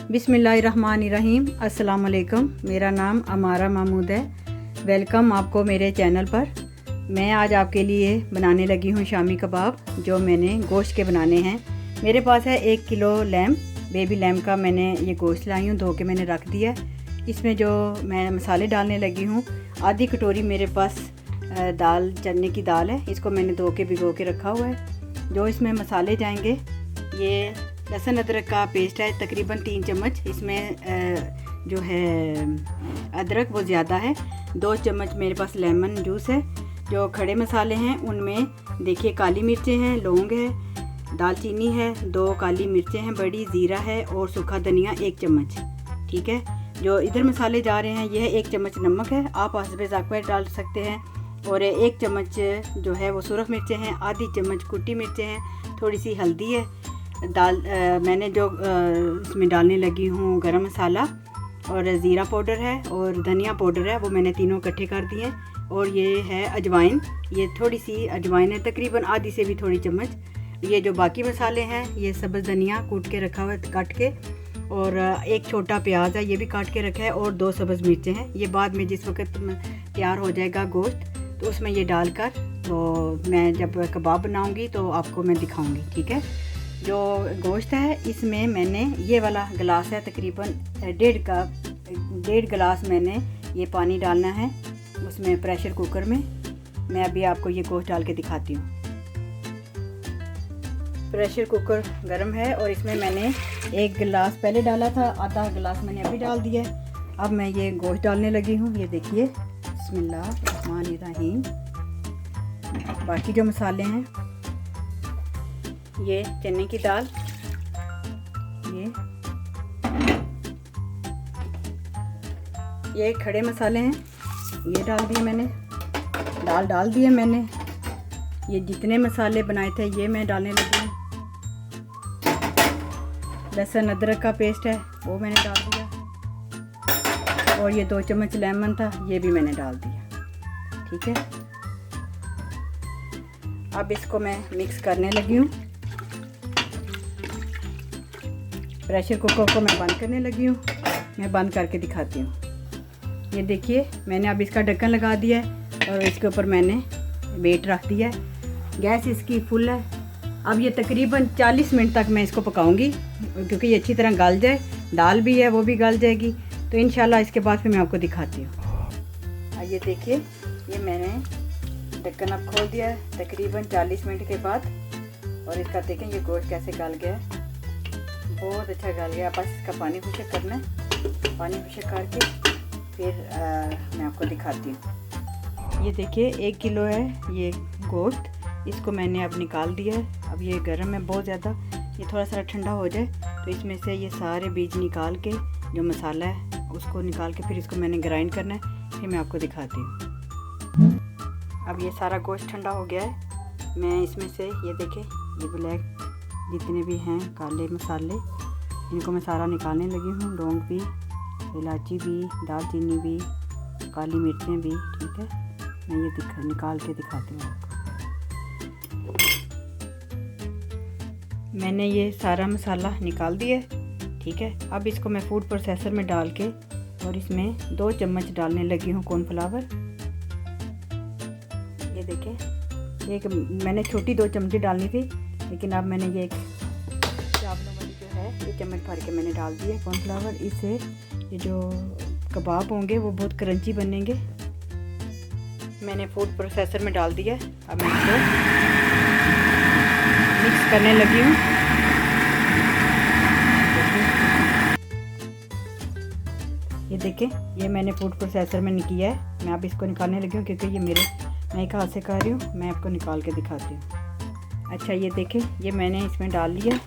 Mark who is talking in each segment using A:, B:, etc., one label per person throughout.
A: बिस्मिल्लाहिर्रहमानिर्रहीम। अस्सलाम वालेकुम। मेरा नाम अमारा महमूद है। वेलकम आपको मेरे चैनल पर। मैं आज आपके लिए बनाने लगी हूँ शामी कबाब, जो मैंने गोश्त के बनाने हैं। मेरे पास है 1 किलो लैम्प, बेबी लैम्प का मैंने ये गोश्त लाई हूँ, धो के मैंने रख दिया। इसमें जो मैं मसाले डालने लगी हूँ, आधी कटोरी मेरे पास दाल, चने की दाल है, इसको मैंने धो के भिगो के रखा हुआ है। जो इसमें मसाले जाएंगे, ये लहसुन अदरक का पेस्ट है, तकरीबन 3 चम्मच। इसमें जो है अदरक वो ज़्यादा है। 2 चम्मच मेरे पास लेमन जूस है। जो खड़े मसाले हैं उनमें देखिए काली मिर्चें हैं, लौंग है, दालचीनी है, 2 काली मिर्चें हैं बड़ी, ज़ीरा है और सूखा धनिया 1 चम्मच। ठीक है। जो इधर मसाले जा रहे हैं, यह 1 चम्मच नमक है, आप हस्बे ज़ायक़ा डाल सकते हैं। और 1 चम्मच जो है वो सुरख मिर्चें हैं, आधी चम्मच कुटी मिर्चें हैं, थोड़ी सी हल्दी है। मैंने जो इसमें डालने लगी हूँ गरम मसाला और ज़ीरा पाउडर है और धनिया पाउडर है, वो मैंने तीनों इकट्ठे कर दिए। और ये है अजवाइन, ये थोड़ी सी अजवाइन है, तकरीबन आधी से भी थोड़ी चम्मच। ये जो बाकी मसाले हैं, ये सब्ज़ धनिया कूट के रखा हुआ है काट के, और 1 छोटा प्याज है, ये भी काट के रखा है, और 2 सब्ज़ मिर्चें हैं। ये बाद में जिस वक्त तैयार हो जाएगा गोश्त, तो उसमें ये डालकर, तो मैं जब कबाब बनाऊँगी तो आपको मैं दिखाऊँगी। ठीक है। जो गोश्त है, इसमें मैंने ये वाला गिलास है, तकरीबन 1.5 गिलास मैंने ये पानी डालना है उसमें, प्रेशर कुकर में। मैं अभी आपको ये गोश्त डाल के दिखाती हूँ। प्रेशर कुकर गर्म है और इसमें मैंने 1 गिलास पहले डाला था, आधा गिलास मैंने अभी डाल दिया है। अब मैं ये गोश्त डालने लगी हूँ। ये देखिए, बिस्मिल्लाहिर्रहमानिर्रहीम। बाकी जो मसाले हैं, ये चने की दाल, ये खड़े मसाले हैं, ये डाल दिए मैंने, दाल डाल दिए मैंने। ये जितने मसाले बनाए थे ये मैं डालने लगी हूँ। लहसुन अदरक का पेस्ट है, वो मैंने डाल दिया। और ये 2 चम्मच लेमन था, ये भी मैंने डाल दिया। ठीक है। अब इसको मैं मिक्स करने लगी हूँ। प्रेशर कुकर को मैं बंद करने लगी हूँ। मैं बंद करके दिखाती हूँ। ये देखिए, मैंने अब इसका ढक्कन लगा दिया है और इसके ऊपर मैंने वेट रख दिया है। गैस इसकी फुल है। अब ये तकरीबन 40 मिनट तक मैं इसको पकाऊंगी, क्योंकि ये अच्छी तरह गल जाए। दाल भी है, वो भी गल जाएगी, तो इंशाल्लाह इसके बाद फिर मैं आपको दिखाती हूँ। ये देखिए, ये मैंने ढक्कन अब खोल दिया है तकरीबन 40 मिनट के बाद। और इसका देखें, ये गोश्त कैसे गल गया है, बहुत अच्छा गल गया। बस इसका पानी खुशक करना है। पानी खुशक करके फिर मैं आपको दिखाती हूँ। ये देखिए, 1 किलो है ये गोश्त, इसको मैंने अब निकाल दिया है। अब ये गर्म है बहुत ज़्यादा, ये थोड़ा सा ठंडा हो जाए तो इसमें से ये सारे बीज निकाल के, जो मसाला है उसको निकाल के, फिर इसको मैंने ग्राइंड करना है, फिर मैं आपको दिखाती हूँ। अब ये सारा गोश्त ठंडा हो गया है। मैं इसमें से ये देखें, ये ब्लैक जितने भी हैं काले मसाले, इनको मैं सारा निकालने लगी हूँ। लौंग भी, इलायची भी, दालचीनी भी, काली मिर्चें भी। ठीक है। मैं ये निकाल के दिखाती हूँ आपको। मैंने ये सारा मसाला निकाल दिया। ठीक है। अब इसको मैं फूड प्रोसेसर में डाल के, और इसमें 2 चम्मच डालने लगी हूँ कॉर्नफ्लावर। ये देखें, एक मैंने छोटी 2 चम्मच डालनी थी, लेकिन अब मैंने ये एक चावलों वाली जो है, ये चम्मच भर के मैंने डाल दिया कॉर्नफ्लावर। इससे ये जो कबाब होंगे वो बहुत क्रंची बनेंगे। मैंने फूड प्रोसेसर में डाल दिया। अब मैं इसको मिक्स करने लगी हूँ। ये देखें, ये मैंने फूड प्रोसेसर में किया है। मैं अब इसको निकालने लगी हूँ, क्योंकि ये मैं एक हाथ से कर रही हूँ। मैं आपको निकाल के दिखाती हूँ। अच्छा, ये देखें, ये मैंने इसमें डाल लिया।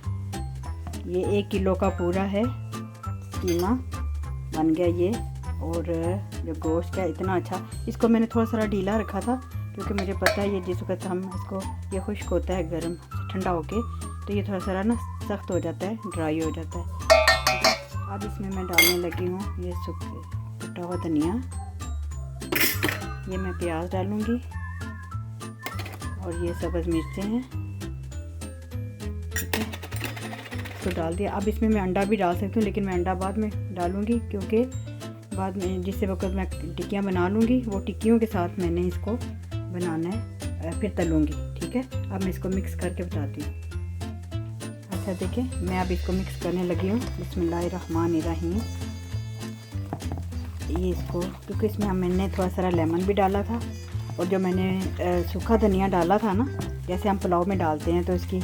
A: ये 1 किलो का पूरा है, कीमा बन गया ये। और जो गोश्त है इतना अच्छा, इसको मैंने थोड़ा सा ढीला रखा था, क्योंकि मुझे पता है ये जिस वक्त हम इसको, ये खुश्क होता है गर्म ठंडा होके, तो ये थोड़ा सा ना सख्त हो जाता है, ड्राई हो जाता है। अब इसमें मैं डालने लगी हूँ ये कुटा हुआ धनिया। ये मैं प्याज डालूँगी, और ये सब्ज़ मिर्चें हैं। ठीक है। इसको डाल दिया। अब इसमें मैं अंडा भी डाल सकती हूँ, लेकिन मैं अंडा बाद में डालूँगी, क्योंकि बाद में जिससे वक्त मैं टिक्कियाँ बना लूँगी वो टिक्कियों के साथ मैंने इसको बनाना है, फिर तलूँगी। ठीक है, अब मैं इसको मिक्स करके बताती हूँ। अच्छा देखिए, मैं अब इसको मिक्स करने लगी हूँ। बिस्मिल्लाहिर्रहमानिर्रहीम। ये इसको, क्योंकि इसमें मैंने थोड़ा सा लेमन भी डाला था, और जो मैंने सूखा धनिया डाला था ना, जैसे हम पुलाव में डालते हैं तो इसकी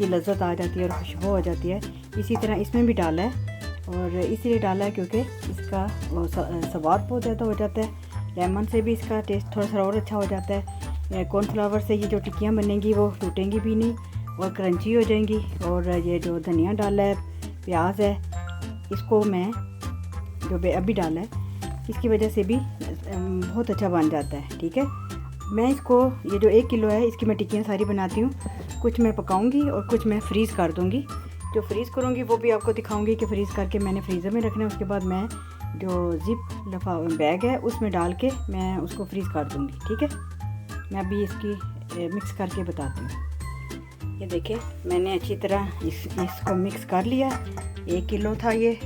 A: लज़्ज़त आ जाती है और खुशबू हो जाती है, इसी तरह इसमें भी डाला है। और इसलिए डाला है क्योंकि इसका स्वाद बहुत ज़्यादा हो जाता है। लेमन से भी इसका टेस्ट थोड़ा सा और अच्छा हो जाता है। कॉर्नफ्लावर से ये जो टिक्कियाँ बनेंगी वो टूटेंगी भी नहीं और क्रंची हो जाएंगी। और ये जो धनिया डाला है, प्याज है, इसको मैं जो अभी डाला है, इसकी वजह से भी बहुत अच्छा बन जाता है। ठीक है, मैं इसको, ये जो 1 किलो है, इसकी मैं टिक्कियाँ सारी बनाती हूँ। कुछ मैं पकाऊंगी और कुछ मैं फ्रीज़ कर दूँगी। जो फ्रीज़ करूँगी वो भी आपको दिखाऊंगी कि फ्रीज़ करके मैंने फ्रीज़र में रखना है। उसके बाद मैं जो ज़िप बैग है उसमें डाल के मैं उसको फ्रीज़ कर दूँगी। ठीक है, मैं अभी इसकी मिक्स करके बताती हूँ। ये देखिए, मैंने अच्छी तरह इसको मिक्स कर लिया। 1 किलो था ये,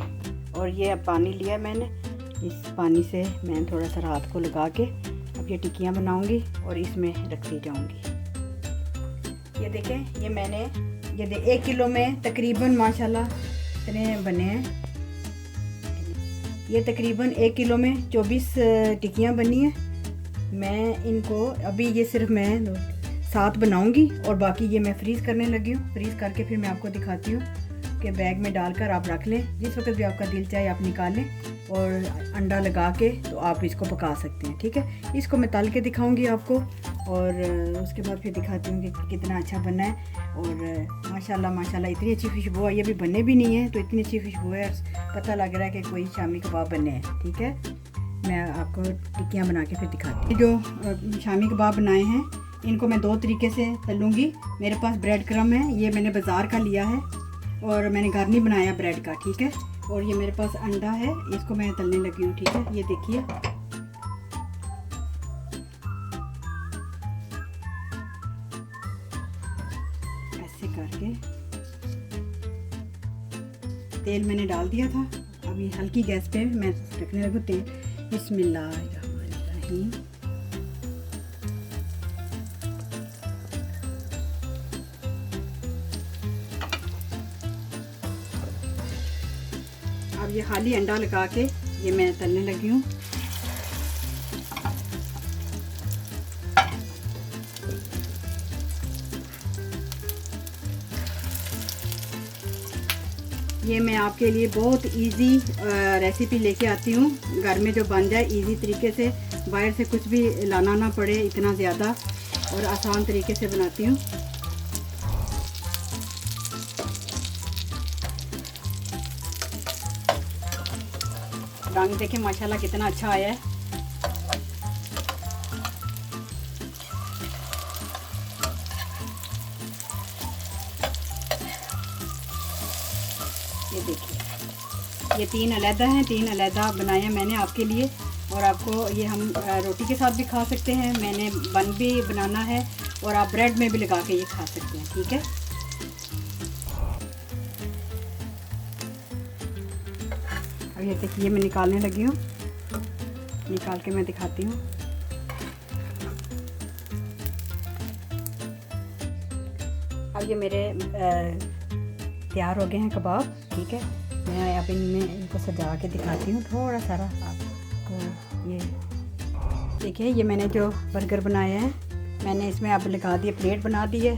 A: और ये अब पानी लिया मैंने। इस पानी से मैं थोड़ा सा हाथ को लगा के अब ये टिक्कियाँ बनाऊँगी और इसमें रखती जाऊँगी। ये देखें, ये मैंने 1 किलो में तकरीबन माशाल्लाह इतने बने हैं। ये तकरीबन 1 किलो में 24 टिक्कियाँ बनी हैं। मैं इनको अभी ये सिर्फ मैं 7 बनाऊंगी और बाकी ये मैं फ्रीज़ करने लगी हूँ। फ्रीज़ करके फिर मैं आपको दिखाती हूँ कि बैग में डालकर आप रख लें। जिस वक्त भी आपका दिल चाहे आप निकाल लें और अंडा लगा के तो आप इसको पका सकते हैं। ठीक है, इसको मैं तल के दिखाऊंगी आपको, और उसके बाद फिर दिखाती हूँ कि कितना अच्छा बना है। और माशाल्लाह इतनी अच्छी खुशबू आई, अभी बने भी नहीं है तो इतनी अच्छी खुशबू है, पता लग रहा है कि कोई शामी कबाब बने हैं। ठीक है, मैं आपको टिक्कियाँ बना के फिर दिखाती हूँ। जो शामी कबाब बनाए हैं इनको मैं 2 तरीके से तलूँगी। मेरे पास ब्रेड क्रम है, ये मैंने बाज़ार का लिया है और मैंने घर नहीं बनाया ब्रेड का। ठीक है, और ये मेरे पास अंडा है, इसको मैं तलने लगी हूँ। ठीक है, ये देखिए, ऐसे करके तेल मैंने डाल दिया था। अभी हल्की गैस पे मैं रखने लगूँ तेल। बिस्मिल्लाहिर्रहमानिर्रहीम। अब ये खाली अंडा लगा के ये मैं तलने लगी हूँ। ये मैं आपके लिए बहुत इजी रेसिपी लेके आती हूँ, घर में जो बन जाए इजी तरीके से, बाहर से कुछ भी लाना ना पड़े इतना ज़्यादा, और आसान तरीके से बनाती हूँ। रंग देखें माशाल्लाह कितना अच्छा आया है। ये देखिए, ये 3 अलहदा हैं, 3 अलहदा बनाए हैं मैंने आपके लिए, और आपको ये हम रोटी के साथ भी खा सकते हैं। मैंने बन भी बनाना है और आप ब्रेड में भी लगा के ये खा सकते हैं। ठीक है, अब ये देखिए मैं निकालने लगी हूँ, निकाल के मैं दिखाती हूँ। अब ये मेरे तैयार हो गए हैं कबाब। ठीक है, मैं अब इनमें इनको सजा के दिखाती हूँ थोड़ा सारा आपको। ये देखिए, ये मैंने जो बर्गर बनाए हैं मैंने इसमें अब लगा दिए, प्लेट बना दी है।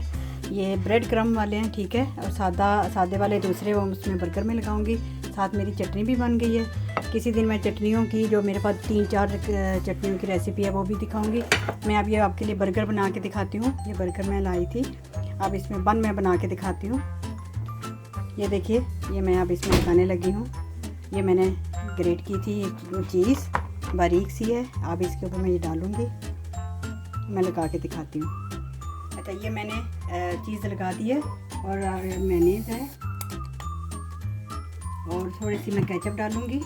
A: ये ब्रेड क्रम वाले हैं। ठीक है, और सादे वाले दूसरे वो उसमें बर्गर में लगाऊंगी। साथ मेरी चटनी भी बन गई है। किसी दिन मैं चटनियों की, जो मेरे पास 3-4 चटनियों की रेसिपी है वो भी दिखाऊंगी। मैं अब ये आपके लिए बर्गर बना के दिखाती हूँ। ये बर्गर मैं लाई थी, अब इसमें बन मैं बना के दिखाती हूँ। ये देखिए, ये मैं अब इसमें लगाने लगी हूँ। ये मैंने ग्रेट की थी चीज़, बारीक सी है। अब इसके ऊपर मैं ये डालूँगी, मैं लगा के दिखाती हूँ। अच्छा, ये मैंने चीज़ लगा दी है और मेयोनीज़ है, और थोड़ी सी मैं केचप डालूँगी।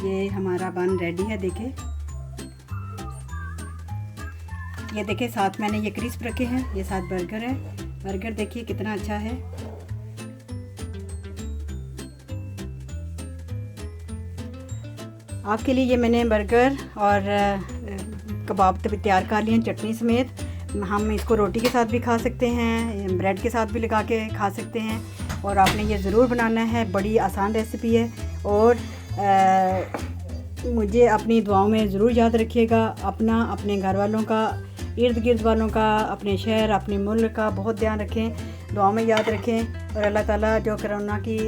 A: ये हमारा बन रेडी है। देखें, ये देखें, साथ मैंने ये क्रिस्प रखे हैं, ये साथ बर्गर है बर्गर देखिए कितना अच्छा है। आपके लिए ये मैंने बर्गर और कबाब तैयार कर लिए चटनी समेत। हम इसको रोटी के साथ भी खा सकते हैं, ब्रेड के साथ भी लगा के खा सकते हैं। और आपने ये ज़रूर बनाना है, बड़ी आसान रेसिपी है। और मुझे अपनी दुआओं में ज़रूर याद रखिएगा। अपना, अपने घर वालों का, इर्द गिर्द वालों का, अपने शहर, अपने मुल्क का बहुत ध्यान रखें, दुआओं में याद रखें। और अल्लाह ताला जो कोरोना की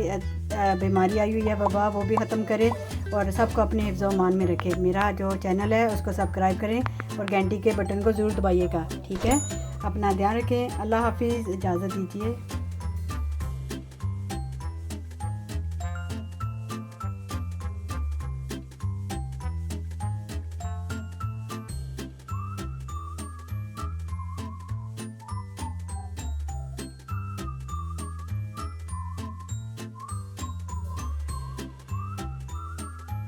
A: बीमारी आई हुई है, वबा, वो भी ख़त्म करे और सबको अपने हिफ्ज़ व अमान में रखे। मेरा जो चैनल है उसको सब्सक्राइब करें और घंटी के बटन को ज़रूर दबाइएगा, ठीक है। अपना ध्यान रखें। अल्लाह हाफिज़, इजाज़त दीजिए।